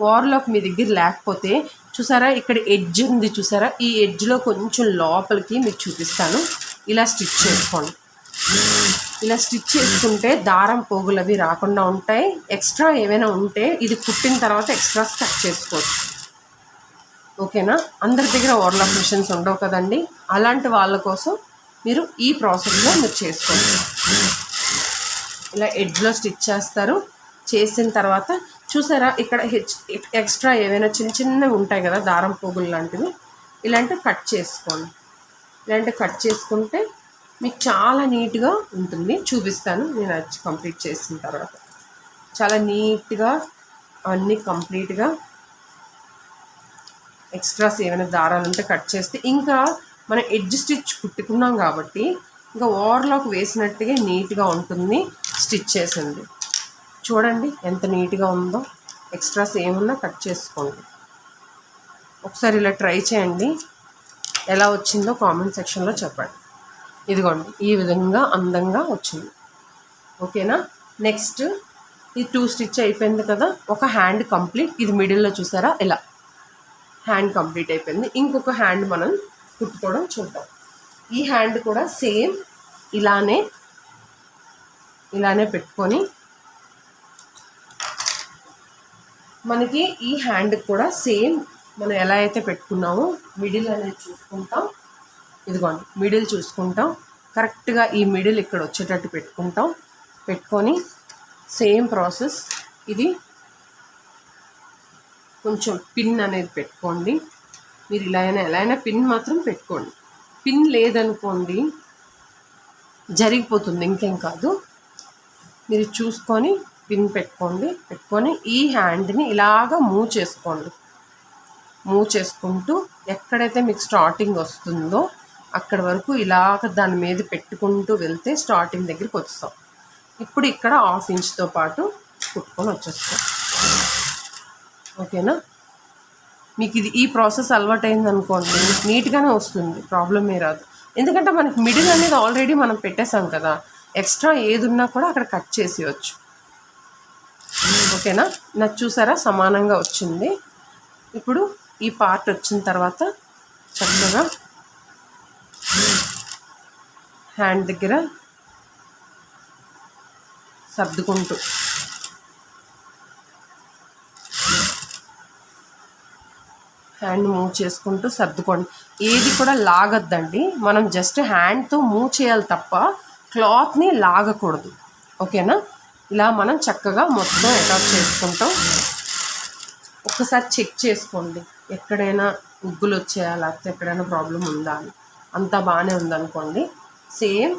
ఓవర్లాక్ మీ దగ్గర లేకపోతే చూసారా, ఇక్కడ ఎడ్జ్ ఉంది చూసారా, ఈ ఎడ్జ్లో కొంచెం లోపలికి మీకు చూపిస్తాను. ఇలా స్టిచ్ చేసుకోండి. ఇలా స్టిచ్ చేసుకుంటే దారం పోగులు అవి రాకుండా ఉంటాయి. ఎక్స్ట్రా ఏమైనా ఉంటే ఇది కుట్టిన తర్వాత ఎక్స్ట్రాస్ కట్ చేసుకోవచ్చు. ఓకేనా. అందరి దగ్గర ఓవర్లాక్ మిషన్స్ ఉండవు కదండి, అలాంటి వాళ్ళ కోసం మీరు ఈ ప్రాసెస్లో మీరు చేసుకోండి. ఇలా ఎడ్జ్లో స్టిచ్ చేస్తారు. చేసిన తర్వాత చూసారా, ఇక్కడ ఎక్స్ట్రా ఏవైనా చిన్న చిన్నవి ఉంటాయి కదా దారం పోగులు లాంటివి, ఇలాంటివి కట్ చేసుకోండి. ఇలాంటివి కట్ చేసుకుంటే మీకు చాలా నీట్గా ఉంటుంది. చూపిస్తాను నేను అది కంప్లీట్ చేసిన తర్వాత. చాలా నీట్గా అన్నీ కంప్లీట్గా ఎక్స్ట్రాస్ ఏమైనా దారాలు ఉంటే కట్ చేస్తే ఇంకా మనం ఎడ్జ్ స్టిచ్ కుట్టుకున్నాం కాబట్టి ఇంకా ఓవర్లాక్ వేసినట్టుగా నీట్గా ఉంటుంది. స్టిచ్ చేసింది చూడండి ఎంత నీట్గా ఉందో. ఎక్స్ట్రాస్ ఏమున్నా కట్ చేసుకోండి. ఒకసారి ఇలా ట్రై చేయండి, ఎలా వచ్చిందో కామెంట్ సెక్షన్లో చెప్పండి. ఇదిగోండి ఈ విధంగా అందంగా వచ్చింది. ఓకేనా. నెక్స్ట్ ఈ 2 స్టిచ్ అయిపోయింది కదా, ఒక హ్యాండ్ కంప్లీట్. ఇది మిడిల్లో చూసారా, ఇలా హ్యాండ్ కంప్లీట్ అయిపోయింది. ఇంకొక హ్యాండ్ మనం కుట్టుకోవడం చూద్దాం. ఈ హ్యాండ్ కూడా సేమ్ ఇలానే పెట్టుకొని మనకి ఈ హ్యాండ్ కూడా సేమ్ మనం ఎలా అయితే పెట్టుకున్నామో మిడిల్ అనేది చూసుకుంటాం. ఇదిగోండి మిడిల్ చూసుకుంటాం, కరెక్ట్గా ఈ మిడిల్ ఇక్కడ వచ్చేటట్టు పెట్టుకొని సేమ్ ప్రాసెస్. ఇది కొంచెం పిన్ అనేది పెట్టుకోండి. మీరు ఎలా అయినా పిన్ మాత్రం పెట్టుకోండి. పిన్ లేదనుకోండి జరిగిపోతుంది, ఇంకేం కాదు. మీరు చూసుకొని పిన్ పెట్టుకొని ఈ హ్యాండ్ని ఇలాగా మూవ్ చేసుకుంటూ ఎక్కడైతే మీకు స్టార్టింగ్ వస్తుందో అక్కడ వరకు ఇలాగ దాని మీద పెట్టుకుంటూ వెళ్తే స్టార్టింగ్ దగ్గరికి వస్తాం. ఇప్పుడు ఇక్కడ 1/2 ఇంచ్తో పాటు కుట్టుకొని వచ్చేస్తాం. ఓకేనా? మీకు ఈ ప్రాసెస్ అలవాటైంది అనుకోండి, నీట్గానే వస్తుంది, ప్రాబ్లమే రాదు. ఎందుకంటే మనకి మిడిల్ అనేది ఆల్రెడీ మనం పెట్టేసాం కదా, ఎక్స్ట్రా ఏది ఉన్నా కూడా అక్కడ కట్ చేసేయచ్చు. ఓకేనా? నాకు చూసారా సమానంగా వచ్చింది. ఇప్పుడు ఈ పార్ట్ వచ్చిన తర్వాత చక్కగా హ్యాండ్ దగ్గర సర్దుకుంటూ హ్యాండ్ మూవ్ చేసుకుంటూ సర్దుకోండి. ఏది కూడా లాగద్దండి, మనం జస్ట్ హ్యాండ్తో మూవ్ చేయాలి తప్ప క్లాత్ని లాగకూడదు. ఓకేనా? ఇలా మనం చక్కగా మొత్తం అటాచ్ చేసుకుంటాం. ఒక్కసారి చెక్ చేసుకోండి, ఎక్కడైనా ఉగ్గులు వచ్చాయా లేకపోతే ఎక్కడైనా ప్రాబ్లం ఉందా అని. అంతా బాగానే ఉందనుకోండి, సేమ్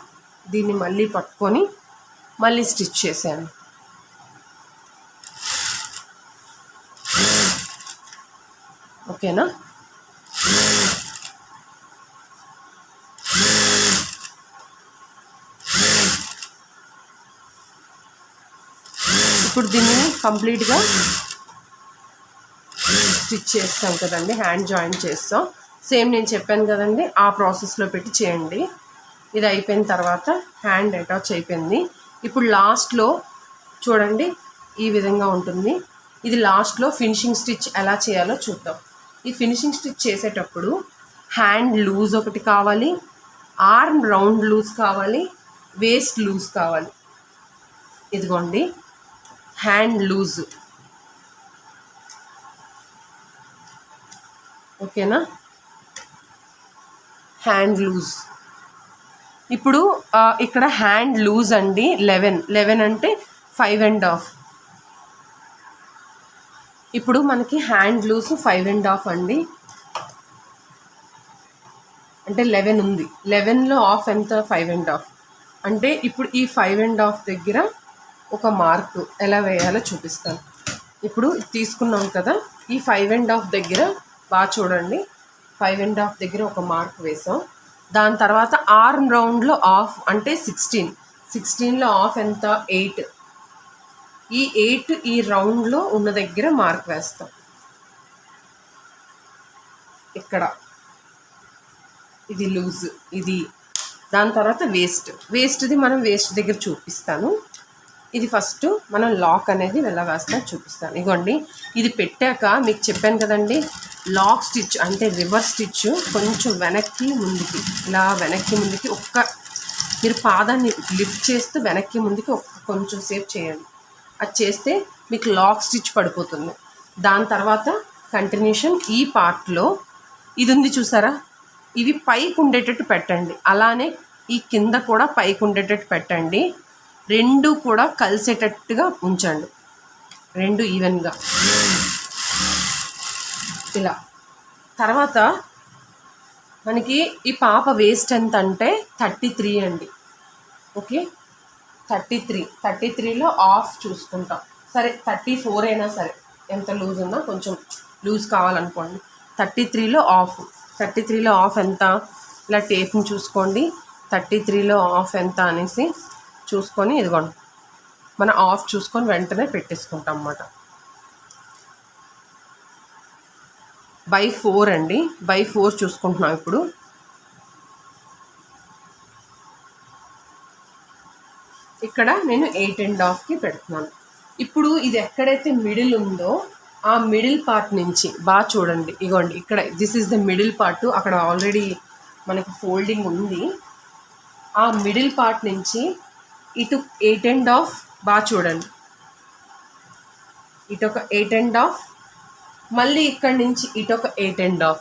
దీన్ని మళ్ళీ పట్టుకొని మళ్ళీ స్టిచ్ చేశాను. ఓకేనా? ఇప్పుడు దీన్ని కంప్లీట్గా స్టిచ్ చేస్తాం కదండి, హ్యాండ్ జాయింట్ చేస్తాం. సేమ్ నేను చెప్పాను కదండి, ఆ ప్రాసెస్లో పెట్టి చేయండి. ఇది అయిపోయిన తర్వాత హ్యాండ్ అటాచ్ అయిపోయింది. ఇప్పుడు లాస్ట్లో చూడండి, ఈ విధంగా ఉంటుంది. ఇది లాస్ట్లో ఫినిషింగ్ స్టిచ్ ఎలా చేయాలో చూద్దాం. ఈ ఫినిషింగ్ స్టిచ్ చేసేటప్పుడు హ్యాండ్ లూజ్ ఒకటి కావాలి, ఆర్మ్ రౌండ్ లూజ్ కావాలి, వేస్ట్ లూజ్ కావాలి. ఇదిగోండి హ్యాండ్ లూజ్. ఓకేనా? Hand loose. ఇప్పుడు ఇక్కడ హ్యాండ్ లూజ్ అండి 11 అంటే 5.5. ఇప్పుడు మనకి హ్యాండ్ లూజ్ 5.5 అండి, అంటే 11 ఉంది. 11లో ఆఫ్ ఎంత? 5.5. అంటే ఇప్పుడు ఈ 5.5 దగ్గర ఒక మార్క్ ఎలా వేయాలో చూపిస్తాను. ఇప్పుడు తీసుకున్నాం కదా, ఈ 5.5 దగ్గర బాగా చూడండి, 5.5 దగ్గర ఒక మార్క్ వేసాం. దాని తర్వాత ఆర్మ్ రౌండ్లో ఆఫ్ అంటే 16లో ఆఫ్ ఎంత? 8. ఈ 8 ఈ రౌండ్లో ఉన్న దగ్గర మార్క్ వేస్తాం. ఇక్కడ ఇది లూజ్, ఇది. దాని తర్వాత వేస్ట్ది మనం వేస్ట్ దగ్గర చూపిస్తాను. ఇది ఫస్ట్ మనం లాక్ అనేది ఎలా వేస్తాం చూపిస్తాను. ఇగోండి, ఇది పెట్టాక మీకు చెప్పాను కదండి, లాక్ స్టిచ్ అంటే రివర్స్ స్టిచ్ కొంచెం వెనక్కి ముందుకి, ఇలా వెనక్కి ముందుకి మీరు పాదాన్ని లిఫ్ట్ చేస్తూ వెనక్కి ముందుకి కొంచెం సేపు చేయండి. అది చేస్తే మీకు లాక్ స్టిచ్ పడిపోతుంది. దాని తర్వాత కంటిన్యూషన్ ఈ పార్ట్లో ఇది ఉంది చూసారా, ఇవి పైకి ఉండేటట్టు పెట్టండి. అలానే ఈ కింద కూడా పైకి ఉండేటట్టు పెట్టండి. రెండు కూడా కలిసేటట్టుగా ఉంచండి, రెండు ఈవెన్గా ఇలా. తర్వాత మనకి ఈ పాప వేస్ట్ ఎంత అంటే 33 అండి. ఓకే, 33లో ఆఫ్ చూసుకుంటాం. సరే 34 అయినా సరే, ఎంత లూజ్ ఉన్నా, కొంచెం లూజ్ కావాలనుకోండి. 33లో ఆఫ్ ఎంత? ఇలా టేప్ని చూసుకోండి, 33లో ఆఫ్ ఎంత అనేసి చూసుకొని ఇదిగోండి మనం ఆఫ్ చూసుకొని వెంటనే పెట్టేసుకుంటాం అన్నమాట. బై 4 అండి, బై 4 చూసుకుంటున్నాం. ఇప్పుడు ఇక్కడ నేను 8.5కి పెడుతున్నాను. ఇప్పుడు ఇది ఎక్కడైతే మిడిల్ ఉందో ఆ మిడిల్ పార్ట్ నుంచి బాగా చూడండి. ఇగోండి ఇక్కడ this is the middle part. అక్కడ ఆల్రెడీ మనకి ఫోల్డింగ్ ఉంది. ఆ మిడిల్ పార్ట్ నుంచి ఇటు 8.5 బాగా చూడండి, ఇటు ఒక 8.5, మళ్ళీ ఇక్కడి నుంచి ఇటు ఒక 8.5.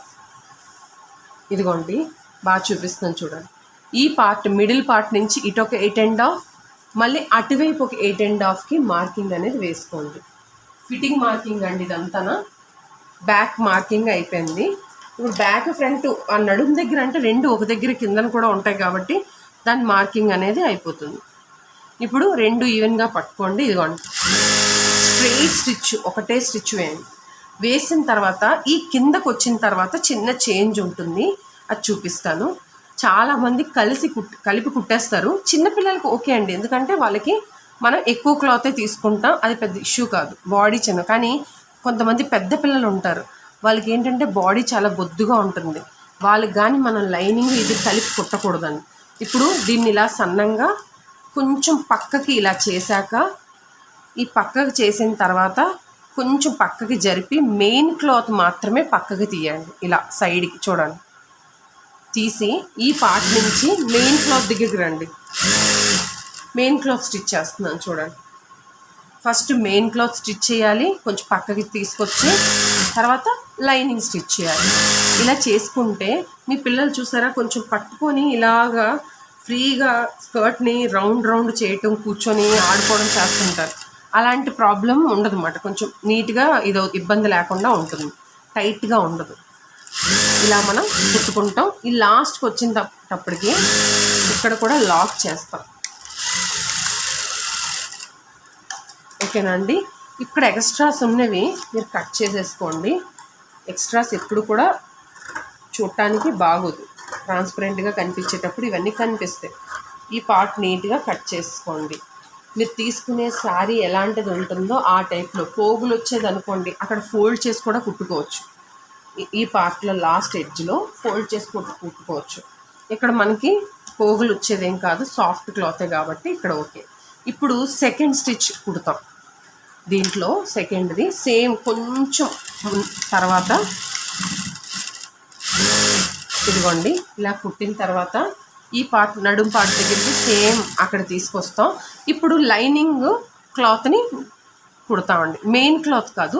ఇదిగోండి బాగా చూపిస్తున్నాను చూడండి. ఈ పార్ట్ మిడిల్ పార్ట్ నుంచి ఇటు ఒక 8.5, మళ్ళీ అటువైపు ఒక 8.5కి మార్కింగ్ అనేది వేసుకోండి. ఫిట్టింగ్ మార్కింగ్ అండి ఇదంతా. బ్యాక్ మార్కింగ్ అయిపోయింది. ఇప్పుడు బ్యాక్ ఫ్రంట్ ఆ నడుము దగ్గర అంటే రెండు ఒక దగ్గర కిందన కూడా ఉంటాయి కాబట్టి దాని మార్కింగ్ అనేది అయిపోతుంది. ఇప్పుడు 2 ఈవెన్గా పట్టుకోండి. ఇదిగోండి స్ట్రెయిట్ స్టిచ్ ఒకటే స్టిచ్ వేయండి. వేసిన తర్వాత ఈ కిందకు వచ్చిన తర్వాత చిన్న చేంజ్ ఉంటుంది, అది చూపిస్తాను. చాలామంది కలిపి కుట్టేస్తారు. చిన్నపిల్లలకి ఓకే అండి, ఎందుకంటే వాళ్ళకి మనం ఎక్కువ క్లాతే తీసుకుంటాం, అది పెద్ద ఇష్యూ కాదు, బాడీ చిన్న. కానీ కొంతమంది పెద్ద పిల్లలు ఉంటారు, వాళ్ళకి ఏంటంటే బాడీ చాలా బొద్దుగా ఉంటుంది, వాళ్ళకి కానీ మనం లైనింగ్ ఇది కలిపి కుట్టకూడదండి. ఇప్పుడు దీన్ని ఇలా సన్నంగా కొంచెం పక్కకి ఇలా చేశాక, ఈ పక్కకి చేసిన తర్వాత కొంచెం పక్కకి జరిపి మెయిన్ క్లాత్ మాత్రమే పక్కకి తీయండి. ఇలా సైడ్కి చూడండి, తీసి ఈ పార్ట్ నుంచి మెయిన్ క్లాత్ దగ్గరికి రండి. మెయిన్ క్లాత్ స్టిచ్ చేస్తున్నాను చూడండి. ఫస్ట్ మెయిన్ క్లాత్ స్టిచ్ చేయాలి, కొంచెం పక్కకి తీసుకొచ్చి తర్వాత లైనింగ్ స్టిచ్ చేయాలి. ఇలా చేసుకుంటే మీ పిల్లలు చూసారా కొంచెం పట్టుకొని ఇలాగా ఫ్రీగా స్కర్ట్ని రౌండ్ చేయటం, కూర్చొని ఆడుకోవడం చేస్తుంటారు. అలాంటి ప్రాబ్లం ఉండదు అన్నమాట. కొంచెం నీట్గా ఇదో ఇబ్బంది లేకుండా ఉంటుంది, టైట్గా ఉండదు. ఇలా మనం కుట్టుకుంటాం. ఈ లాస్ట్కి వచ్చినప్పటికి ఇక్కడ కూడా లాక్ చేస్తాం. ఓకేనా అండి. ఇక్కడ ఎక్స్ట్రాస్ ఉన్నవి మీరు కట్ చేసేసుకోండి. ఎక్స్ట్రాస్ ఎప్పుడు కూడా చూడటానికి బాగోదు, ట్రాన్స్పరెంట్గా కనిపించేటప్పుడు ఇవన్నీ కనిపిస్తాయి. ఈ పార్ట్ నీట్గా కట్ చేసుకోండి. మీరు తీసుకునే శారీ ఎలాంటిది ఉంటుందో ఆ టైప్లో పోగులు వచ్చేది అనుకోండి, అక్కడ ఫోల్డ్ చేసి కూడా కుట్టుకోవచ్చు. ఈ పార్ట్లో లాస్ట్ ఎడ్జ్లో ఫోల్డ్ చేసి కుట్టుకోవచ్చు. ఇక్కడ మనకి పోగులు వచ్చేదేం కాదు, సాఫ్ట్ క్లాతే కాబట్టి ఇక్కడ ఓకే. ఇప్పుడు సెకండ్ స్టిచ్ కుడతాం. దీంట్లో సెకండ్ది సేమ్ కొంచెం తర్వాత ఇదిగోండి ఇలా కుట్టిన తర్వాత ఈ పార్ట్ నడుం పార్ట్ దగ్గరికి సేమ్ అక్కడ తీసుకొస్తాం. ఇప్పుడు లైనింగ్ క్లాత్ని కుడతామండి, మెయిన్ క్లాత్ కాదు,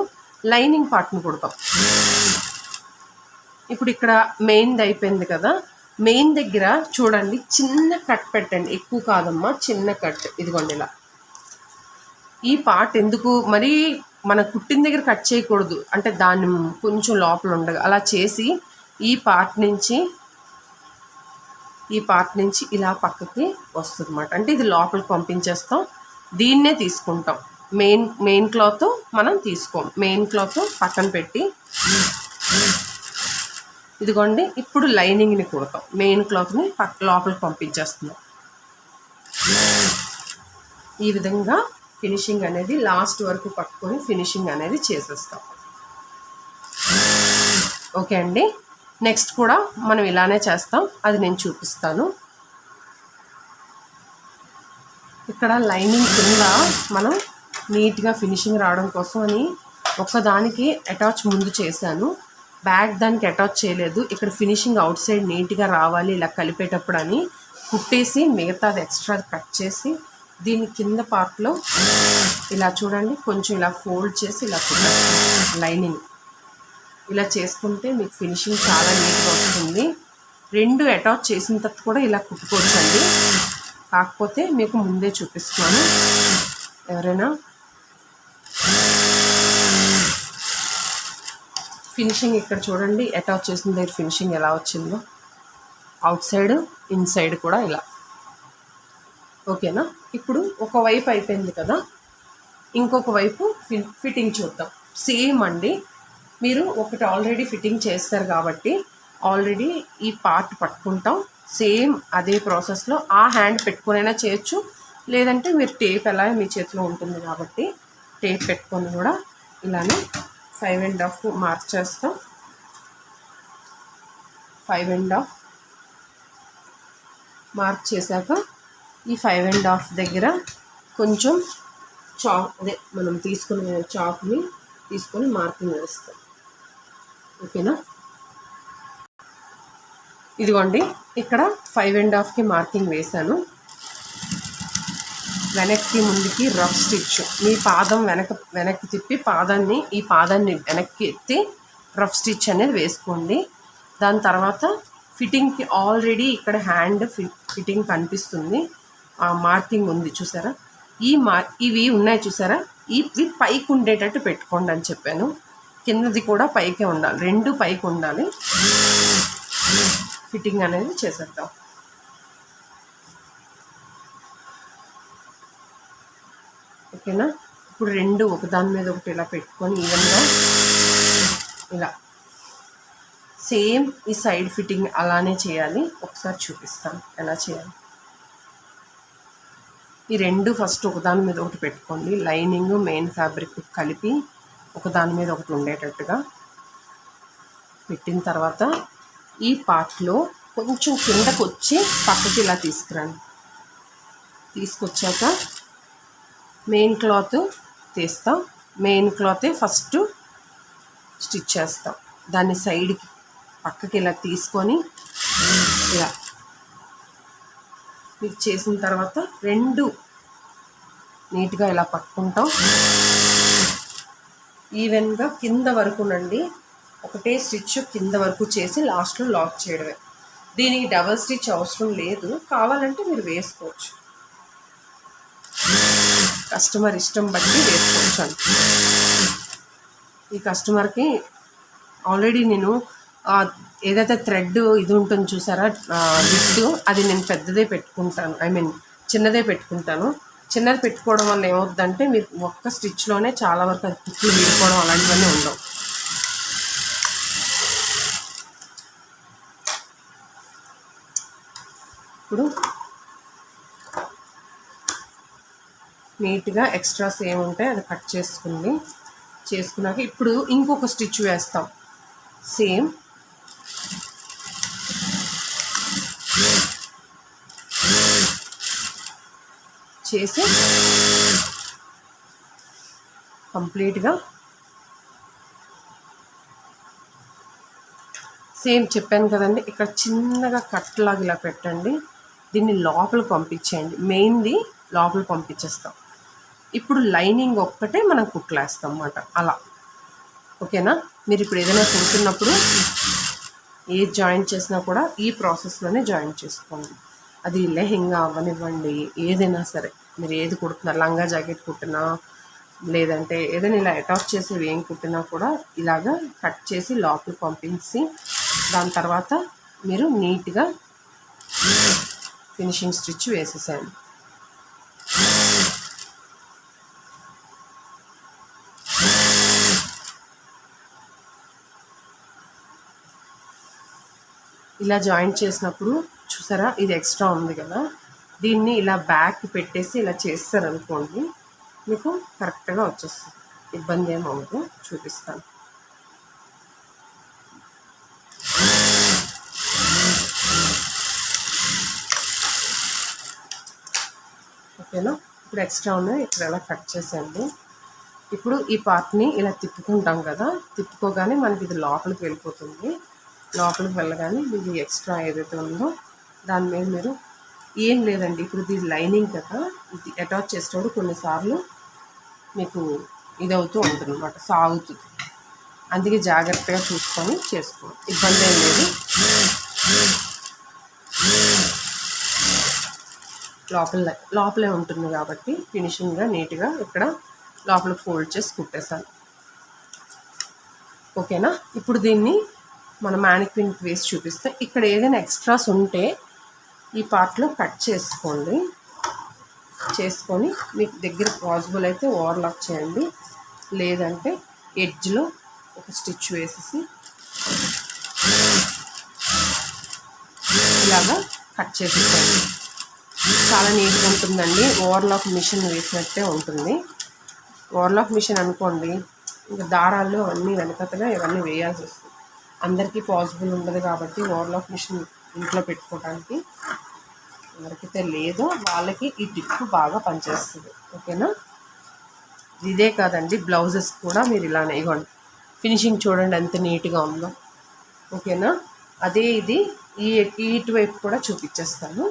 లైనింగ్ పార్ట్ని కుడతాం. ఇప్పుడు ఇక్కడ మెయిన్ది అయిపోయింది కదా, మెయిన్ దగ్గర చూడండి చిన్న కట్ పెట్టండి, ఎక్కువ కాదమ్మా, చిన్న కట్. ఇదిగోండి ఇలా. ఈ పార్ట్ ఎందుకు మరి మన కుట్టిన దగ్గర కట్ చేయకూడదు, అంటే దాన్ని కొంచెం లోపల ఉండగా అలా చేసి ఈ పార్ట్ నుంచి ఇలా పక్కకి వస్తుంది అన్నమాట. అంటే ఇది లోపలికి పంపించేస్తాం, దీన్నే తీసుకుంటాం. మెయిన్ క్లాత్ మనం తీసుకోం, మెయిన్ క్లాత్ పక్కన పెట్టి ఇదిగోండి ఇప్పుడు లైనింగ్ని కుడతాం. మెయిన్ క్లాత్ని లోపలికి పంపించేస్తున్నాం. ఈ విధంగా ఫినిషింగ్ అనేది లాస్ట్ వరకు పట్టుకొని ఫినిషింగ్ అనేది చేసేస్తాం. ఓకే అండి. నెక్స్ట్ కూడా మనం ఇలానే చేస్తాం, అది నేను చూపిస్తాను. ఇక్కడ లైనింగ్ కింద మనం నీట్గా ఫినిషింగ్ రావడం కోసం అని ఒకదానికి అటాచ్ ముందు చేశాను, బ్యాక్ దానికి అటాచ్ చేయలేదు. ఇక్కడ ఫినిషింగ్ అవుట్ సైడ్ నీట్గా రావాలి ఇలా కలిపేటప్పుడు అని కుట్టేసి మిగతాది ఎక్స్ట్రా కట్ చేసి దీని కింద పార్ట్లో ఇలా చూడండి కొంచెం ఇలా ఫోల్డ్ చేసి ఇలా కుట్టేస్తాం. లైనింగ్ ఇలా చేసుకుంటే మీకు ఫినిషింగ్ చాలా నీట్గా వస్తుంది. 2 అటాచ్ చేసిన తర్వాత కూడా ఇలా కుట్టుకోవచ్చండి, కాకపోతే మీకు ముందే చూపిస్తున్నాను. ఎవరైనా ఫినిషింగ్ ఇక్కడ చూడండి, అటాచ్ చేసిన దగ్గర ఫినిషింగ్ ఎలా వచ్చిందో, అవుట్ సైడ్ ఇన్సైడ్ కూడా ఇలా. ఓకేనా. ఇప్పుడు ఒకవైపు అయిపోయింది కదా, ఇంకొక వైపు ఫిట్టింగ్ చూద్దాం. సేమ్ అండి, మీరు ఒకటి ఆల్రెడీ ఫిట్టింగ్ చేస్తారు కాబట్టి ఆల్రెడీ ఈ పార్ట్ పట్టుకుంటాం. సేమ్ అదే ప్రాసెస్లో ఆ హ్యాండ్ పెట్టుకునైనా చేయొచ్చు, లేదంటే మీరు టేప్ ఎలా మీ చేతిలో ఉంటుంది కాబట్టి టేప్ పెట్టుకొని కూడా ఇలానే 5 1/2 మార్క్ చేస్తాం. 5 1/2 మార్క్ చేశాక ఈ 5 1/2 దగ్గర కొంచెం అదే మనం తీసుకునే చాక్ని తీసుకొని మార్కింగ్ వేస్తాం. ఓకేనా. ఇదిగోండి ఇక్కడ 5 1/2కి మార్కింగ్ వేశాను. వెనక్కి ముందుకి రఫ్ స్టిచ్, మీ పాదం వెనక్కి తిప్పి ఈ పాదాన్ని వెనక్కి ఎత్తి రఫ్ స్టిచ్ అనేది వేసుకోండి. దాని తర్వాత ఫిట్టింగ్కి ఆల్రెడీ ఇక్కడ హ్యాండ్ ఫిట్టింగ్ కనిపిస్తుంది, ఆ మార్కింగ్ ఉంది చూసారా, ఇవి ఉన్నాయి చూసారా, ఇవి పైకి ఉండేటట్టు పెట్టుకోండి అని చెప్పాను. కిందది కూడా పైకే ఉండాలి, 2 పైకి ఉండాలి. ఫిట్టింగ్ అనేది చేసేద్దాం. ఓకేనా. ఇప్పుడు రెండు ఒకదాని మీద ఒకటి ఇలా పెట్టుకొని ఈవెన్గా ఇలా సేమ్ ఈ సైడ్ ఫిట్టింగ్ అలానే చేయాలి. ఒకసారి చూపిస్తాను ఎలా చేయాలి. ఈ రెండు ఫస్ట్ ఒకదాని మీద ఒకటి పెట్టుకోండి. లైనింగ్ మెయిన్ ఫ్యాబ్రిక్ కలిపి ఒకదాని మీద ఒకటి ఉండేటట్టుగా పెట్టిన తర్వాత ఈ పార్ట్లో కొంచెం కిందకు వచ్చి పక్కకి ఇలా తీసుకురండి. తీసుకొచ్చాక మెయిన్ క్లాత్ తీస్తాం. మెయిన్ క్లాతే ఫస్ట్ స్టిచ్ చేస్తాం. దాన్ని సైడ్కి పక్కకి ఇలా తీసుకొని ఇలా మీకు చేసిన తర్వాత రెండు నీట్గా ఇలా పట్టుకుంటాం. ఈవెన్గా కింద వరకునండి ఒకటే స్టిచ్ కింద వరకు చేసి లాస్ట్లో లాక్ చేయడమే. దీనికి డబల్ స్టిచ్ అవసరం లేదు, కావాలంటే మీరు వేసుకోవచ్చు, కస్టమర్ ఇష్టం బట్టి వేసుకోవచ్చు అంట. ఈ కస్టమర్కి ఆల్రెడీ నేను ఏదైతే థ్రెడ్ ఇది ఉంటుంది చూసారా విత్, అది నేను పెద్దదే పెట్టుకుంటాను, చిన్నదే పెట్టుకుంటాను. చిన్నది పెట్టుకోవడం వల్ల ఏమవుతుందంటే మీరు ఒక్క స్టిచ్లోనే చాలా వరకు అది కుట్లు విడిపోవడం అలాంటివన్నీ ఉండవు. ఇప్పుడు నీట్గా ఎక్స్ట్రాస్ ఏముంటే అది కట్ చేసుకున్నాక ఇప్పుడు ఇంకొక స్టిచ్ వేస్తాం. సేమ్ చేసి కంప్లీట్గా సేమ్ చెప్పాను కదండి, ఇక్కడ చిన్నగా కట్ లాగా ఇలా పెట్టండి. దీన్ని లోపలికి పంపించేయండి. మెయిన్ది లోపలికి పంపించేస్తాం. ఇప్పుడు లైనింగ్ ఒక్కటే మనం కుట్లేస్తాం అన్నమాట. అలా ఓకేనా. మీరు ఇప్పుడు ఏదైనా కుడుతున్నప్పుడు ఏది జాయిన్ చేసినా కూడా ఈ ప్రాసెస్లోనే జాయిన్ చేసుకోండి. అది లెహెంగా అవ్వనివ్వండి, ఏదైనా సరే మీరు ఏది కుడుతున్నారు, లంగా జాకెట్ కుట్టినా లేదంటే ఏదైనా ఇలా అటాచ్ చేసి ఏం కుట్టినా కూడా ఇలాగా కట్ చేసి లోపలికి పంపించి దాని తర్వాత మీరు నీట్గా ఫినిషింగ్ స్టిచ్ వేసేసేయండి. ఇలా జాయింట్ చేసినప్పుడు చూసారా ఇది ఎక్స్ట్రా ఉంది కదా, దీన్ని ఇలా బ్యాక్ పెట్టేసి ఇలా చేస్తారనుకోండి మీకు కరెక్ట్గా వచ్చేస్తుంది, ఇబ్బంది ఏమవుతుంది. చూపిస్తాను. ఓకేనా. ఇప్పుడు ఎక్స్ట్రా ఉన్నాయి ఇక్కడ ఎలా కట్ చేసేయండి. ఇప్పుడు ఈ పార్ట్ని ఇలా తిప్పుకుంటాం కదా, తిప్పుకోగానే మనకి ఇది లోపలికి వెళ్ళిపోతుంది. లోపలికి వెళ్ళగానే మీకు ఎక్స్ట్రా ఏదైతే ఉందో దాని మీద మీరు ఏం లేదండి, ఇప్పుడు ఇది లైనింగ్ కదా, ఇది అటాచ్ చేసేటప్పుడు కొన్నిసార్లు మీకు ఇది అవుతూ ఉంటుంది అన్నమాట, సాగుతుంది. అందుకే జాగ్రత్తగా చూసుకొని చేసుకోండి, ఇబ్బంది ఏం లేదు. లోపలే ఉంటుంది కాబట్టి ఫినిషింగ్గా నీట్గా ఇక్కడ లోపల ఫోల్డ్ చేసి కుట్టేసాను. ఓకేనా. ఇప్పుడు దీన్ని మన మ్యానిక్విన్కి వేసి చూపిస్తే ఇక్కడ ఏదైనా ఎక్స్ట్రాస్ ఉంటే ఈ పార్ట్లో కట్ చేసుకొని మీకు దగ్గర పాసిబుల్ అయితే ఓవర్లాక్ చేయండి, లేదంటే ఎడ్జ్లో ఒక స్టిచ్ వేసేసి ఇలాగా కట్ చేసేసేయండి. చాలా నీట్గా ఉంటుందండి. ఓవర్లాక్ మిషన్ వేసినట్టే ఉంటుంది. ఓవర్లాక్ మిషన్ అనుకోండి, ఇంకా దారాలు అన్నీ వెనకతగా ఇవన్నీ వేయాల్సి వస్తుంది. అందరికీ పాసిబుల్ ఉండదు కాబట్టి ఓవర్లాక్ మిషన్ ఇంట్లో పెట్టుకోవడానికి ఎవరికైతే లేదో వాళ్ళకి ఈ టిప్ బాగా పనిచేస్తుంది. ఓకేనా. ఇదే కాదండి, బ్లౌజెస్ కూడా మీరు ఇలానే ఇవ్వండి. ఫినిషింగ్ చూడండి ఎంత నీట్గా ఉందో. ఓకేనా. అదే ఇది ఇటువైపు కూడా చూపించేస్తాను.